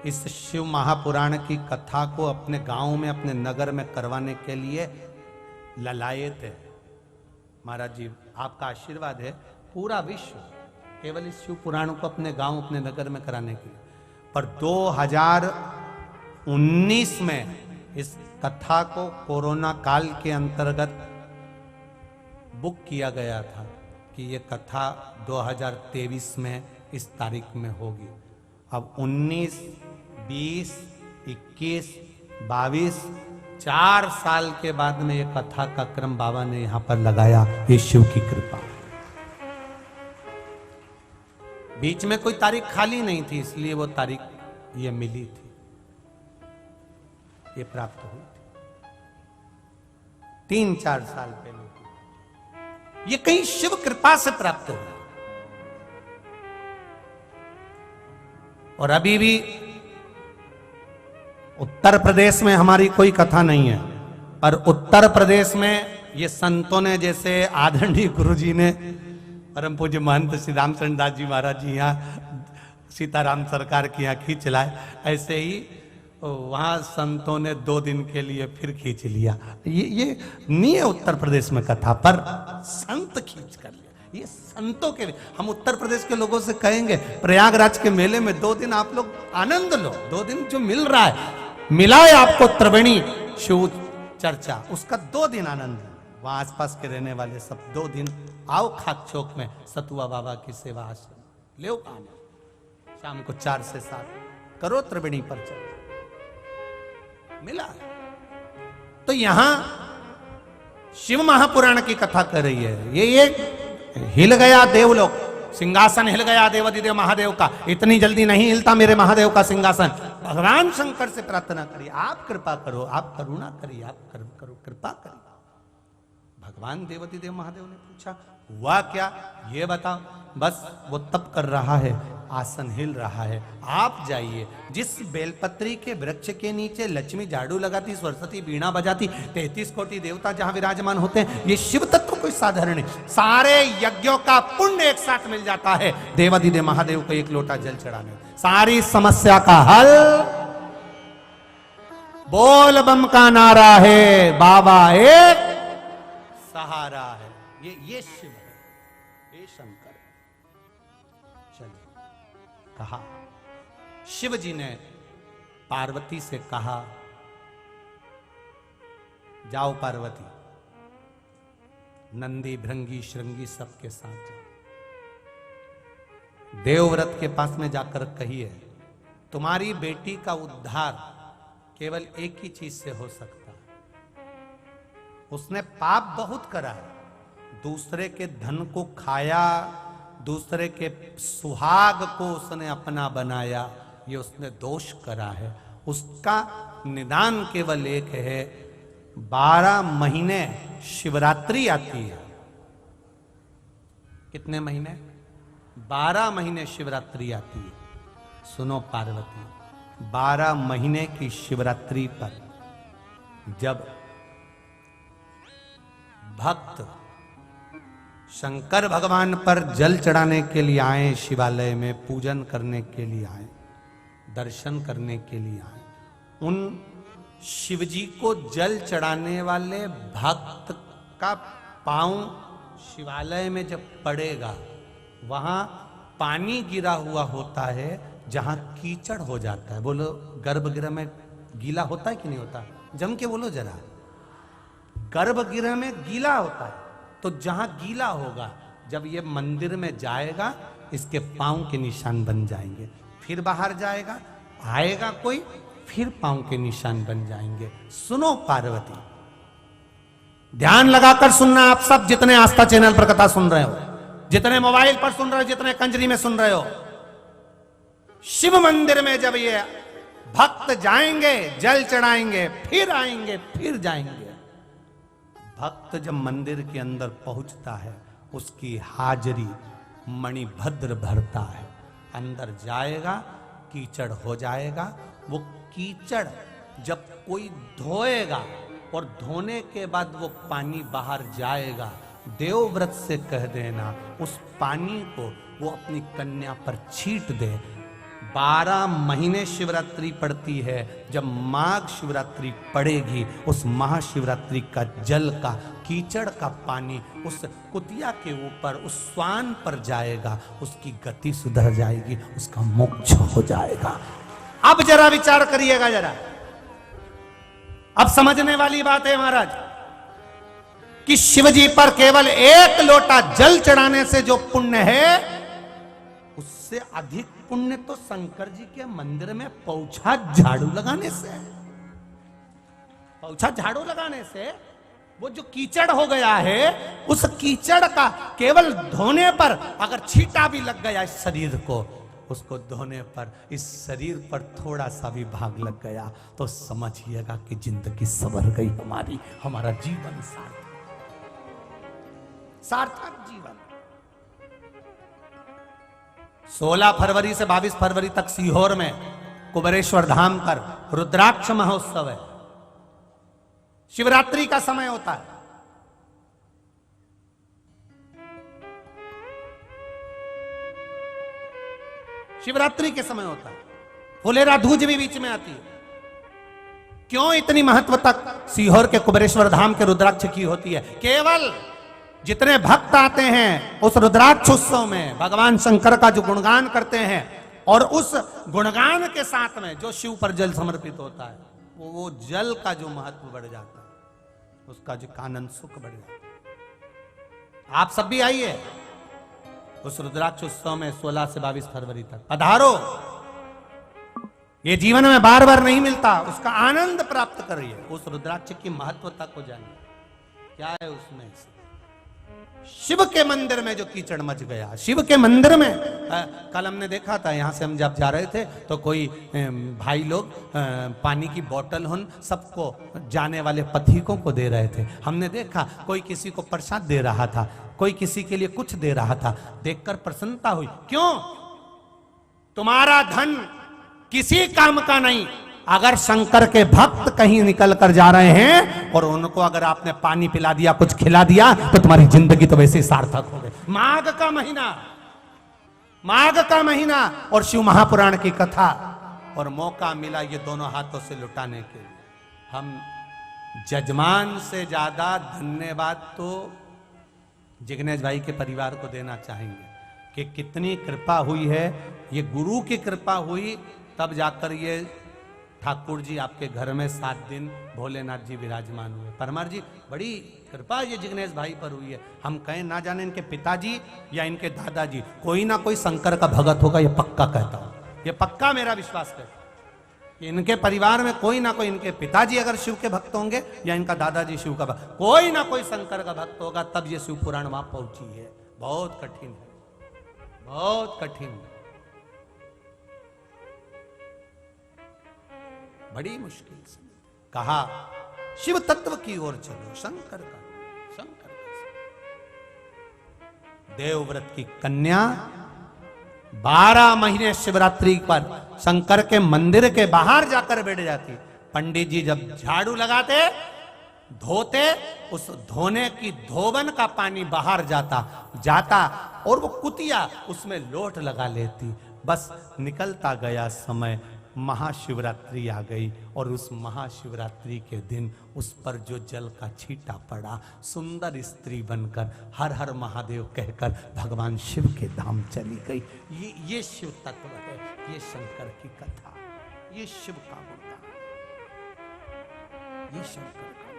इस शिव महापुराण की कथा को अपने गांव में, अपने नगर में करवाने के लिए ललाए थे। महाराज जी, आपका आशीर्वाद है, पूरा विश्व केवल इस शिव पुराण को अपने गांव, अपने नगर में कराने के लिए। पर 2019 में इस कथा को कोरोना काल के अंतर्गत बुक किया गया था कि ये कथा 2023 में इस तारीख में होगी। अब 19, 20, 21, 22, 4 साल के बाद में ये कथा का क्रम बाबा ने यहां पर लगाया। ये शिव की कृपा। बीच में कोई तारीख खाली नहीं थी, इसलिए वो तारीख ये मिली थी, ये प्राप्त हुई थी 3-4 साल पहले। ये कहीं शिव कृपा से प्राप्त हुआ। और अभी भी उत्तर प्रदेश में हमारी कोई कथा नहीं है, पर उत्तर प्रदेश में ये संतों ने, जैसे आदरणीय गुरु जी ने, परम पूज्य महंत श्री रामचंद्र दास जी महाराज जी यहाँ सीताराम सरकार की यहाँ खींच लाए, ऐसे ही वहाँ संतों ने 2 दिन के लिए फिर खींच लिया। ये नहीं है उत्तर प्रदेश में कथा, पर संत खींच कर लिया। ये संतों के लिए हम उत्तर प्रदेश के लोगों से कहेंगे, प्रयागराज के मेले में 2 दिन आप लोग आनंद लो। 2 दिन जो मिल रहा है, मिला है आपको त्रिवेणी शिव चर्चा, उसका 2 दिन आनंद। वहां आसपास के रहने वाले सब 2 दिन आओ खाक चौक में सतुआ बाबा की सेवा आश्रम ले काम। शाम को 4 से 7 करो त्रिवेणी पर चर्चा। मिला। तो यहां शिव महापुराण की कथा कर रही है। ये हिल गया देवलोक, सिंहासन हिल गया देवाधिदेव महादेव का। इतनी जल्दी नहीं हिलता मेरे महादेव का सिंहासन। भगवान शंकर से प्रार्थना करिए, आप कृपा करो, आप करुणा करिए, आप करो कृपा करिए। भगवान देवाधिदेव महादेव ने पूछा, हुआ क्या ये बताओ। बस वो तप कर रहा है, आसन हिल रहा है। आप जाइए, जिस बेलपत्री के वृक्ष के नीचे लक्ष्मी झाड़ू लगाती, सरस्वती बीणा बजाती, 33 कोटि देवता जहां विराजमान होते हैं, ये शिव तत्व कोई साधारण नहीं। सारे यज्ञों का पुण्य एक साथ मिल जाता है देवाधिदेव महादेव को 1 लोटा जल चढ़ाने। सारी समस्या का हल बोल बम का नारा है, बाबा एक सहारा है। ये शिव है, ये शंकर। चलिए, कहा शिव जी ने पार्वती से कहा, जाओ पार्वती, नंदी भृंगी श्रृंगी सबके साथ जाओ, देवव्रत के पास में जाकर कहिए, तुम्हारी बेटी का उद्धार केवल एक ही चीज से हो सकता है। उसने पाप बहुत करा है, दूसरे के धन को खाया, दूसरे के सुहाग को उसने अपना बनाया, ये उसने दोष करा है। उसका निदान केवल एक है, 12 महीने शिवरात्रि आती है। कितने महीने? 12 महीने शिवरात्रि आती है। सुनो पार्वती, 12 महीने की शिवरात्रि पर जब भक्त शंकर भगवान पर जल चढ़ाने के लिए आए, शिवालय में पूजन करने के लिए आए, दर्शन करने के लिए आए, उन शिवजी को जल चढ़ाने वाले भक्त का पांव शिवालय में जब पड़ेगा, वहां पानी गिरा हुआ होता है जहां कीचड़ हो जाता है। बोलो, गर्भगृह में गीला होता है कि नहीं होता? जम के बोलो जरा। गर्भगृह में गीला होता है, तो जहां गीला होगा, जब ये मंदिर में जाएगा, इसके पांव के निशान बन जाएंगे। फिर बाहर जाएगा, आएगा कोई, फिर पांव के निशान बन जाएंगे। सुनो पार्वती, ध्यान लगाकर सुनना आप सब, जितने आस्था चैनल पर कथा सुन रहे हो, जितने मोबाइल पर सुन रहे हो, जितने कंजरी में सुन रहे हो। शिव मंदिर में जब ये भक्त जाएंगे, जल चढ़ाएंगे, फिर आएंगे, फिर जाएंगे। भक्त जब मंदिर के अंदर पहुंचता है, उसकी हाजरी मणिभद्र भरता है। अंदर जाएगा, कीचड़ हो जाएगा। वो कीचड़ जब कोई धोएगा और धोने के बाद वो पानी बाहर जाएगा, देवव्रत से कह देना उस पानी को वो अपनी कन्या पर छीट दे। 12 महीने शिवरात्रि पड़ती है। जब माघ शिवरात्रि पड़ेगी, उस महाशिवरात्रि का जल का कीचड़ का पानी उस कुतिया के ऊपर, उस स्वान पर जाएगा, उसकी गति सुधर जाएगी, उसका मोक्ष हो जाएगा। अब जरा विचार करिएगा जरा, अब समझने वाली बात है महाराज कि शिवजी पर केवल एक लोटा जल चढ़ाने से जो पुण्य है, उससे अधिक पुण्य तो शंकर जी के मंदिर में पौछा झाड़ू लगाने से। पौछा झाड़ू लगाने से वो जो कीचड़ हो गया है, उस कीचड़ का केवल धोने पर अगर छींटा भी लग गया इस शरीर को, उसको धोने पर इस शरीर पर थोड़ा सा भी भाग लग गया, तो समझिएगा कि जिंदगी संवर गई हमारी, हमारा जीवन सार्थक जीवन। 16 फरवरी से 22 फरवरी तक सीहोर में कुबेरेश्वर धाम पर रुद्राक्ष महोत्सव है। शिवरात्रि का समय होता है। शिवरात्रि के समय होता है। फुलेरा धूज भी बीच में आती है। क्यों इतनी महत्व तक सीहोर के कुबेरेश्वर धाम के रुद्राक्ष की होती है? केवल जितने भक्त आते हैं उस रुद्राक्ष उत्सव में भगवान शंकर का जो गुणगान करते हैं, और उस गुणगान के साथ में जो शिव पर जल समर्पित होता है, वो जल का जो महत्व बढ़ जाता है, उसका जो आनंद सुख बढ़ जाता है। आप सब भी आइए उस रुद्राक्ष उत्सव में 16 से 22 फरवरी तक पधारो। ये जीवन में बार बार नहीं मिलता, उसका आनंद प्राप्त करिए। उस रुद्राक्ष की महत्वता को जानिए, क्या है उसमें। शिव के मंदिर में जो कीचड़ मच गया, शिव के मंदिर में कल हमने देखा था, यहां से हम जब जा रहे थे तो कोई भाई लोग पानी की बोतल उन सबको जाने वाले पथिकों को दे रहे थे। हमने देखा कोई किसी को प्रसाद दे रहा था, कोई किसी के लिए कुछ दे रहा था। देखकर प्रसन्नता हुई। क्यों? तुम्हारा धन किसी काम का नहीं। अगर शंकर के भक्त कहीं निकल कर जा रहे हैं और उनको अगर आपने पानी पिला दिया, कुछ खिला दिया, तो तुम्हारी जिंदगी तो वैसे ही सार्थक हो गई। माघ का महीना, माघ का महीना और शिव महापुराण की कथा, और मौका मिला ये दोनों हाथों से लुटाने के लिए। हम जजमान से ज्यादा धन्यवाद तो जिग्नेश भाई के परिवार को देना चाहेंगे कि कितनी कृपा हुई है। ये गुरु की कृपा हुई, तब जाकर ये ठाकुर जी आपके घर में 7 दिन भोलेनाथ जी विराजमान हुए। परमार जी, बड़ी कृपा ये जिग्नेश भाई पर हुई है। हम कहें ना जाने इनके पिताजी या इनके दादाजी, कोई ना कोई शंकर का भगत होगा, ये पक्का कहता हूं, ये पक्का मेरा विश्वास है। इनके परिवार में कोई ना कोई, इनके पिताजी अगर शिव के भक्त होंगे या इनका दादाजी शिव का भक्त, कोई ना कोई शंकर का भक्त होगा, तब ये शिव पुराण वहां पहुंची है। बहुत कठिन है, बहुत कठिन है, बड़ी मुश्किल से कहा शिव तत्व की ओर चलो, शंकर का देवव्रत की कन्या 12 महीने शिवरात्रि पर शंकर के मंदिर के बाहर जाकर बैठ जाती। पंडित जी जब झाड़ू लगाते, धोते, उस धोने की धोबन का पानी बाहर जाता और वो कुतिया उसमें लोट लगा लेती। बस निकलता गया समय, महाशिवरात्रि आ गई, और उस महाशिवरात्रि के दिन उस पर जो जल का छींटा पड़ा, सुंदर स्त्री बनकर हर हर महादेव कहकर भगवान शिव के धाम चली गई। ये शिव तत्व है, ये शंकर की कथा, ये शिव का गुणगान, ये शंकर का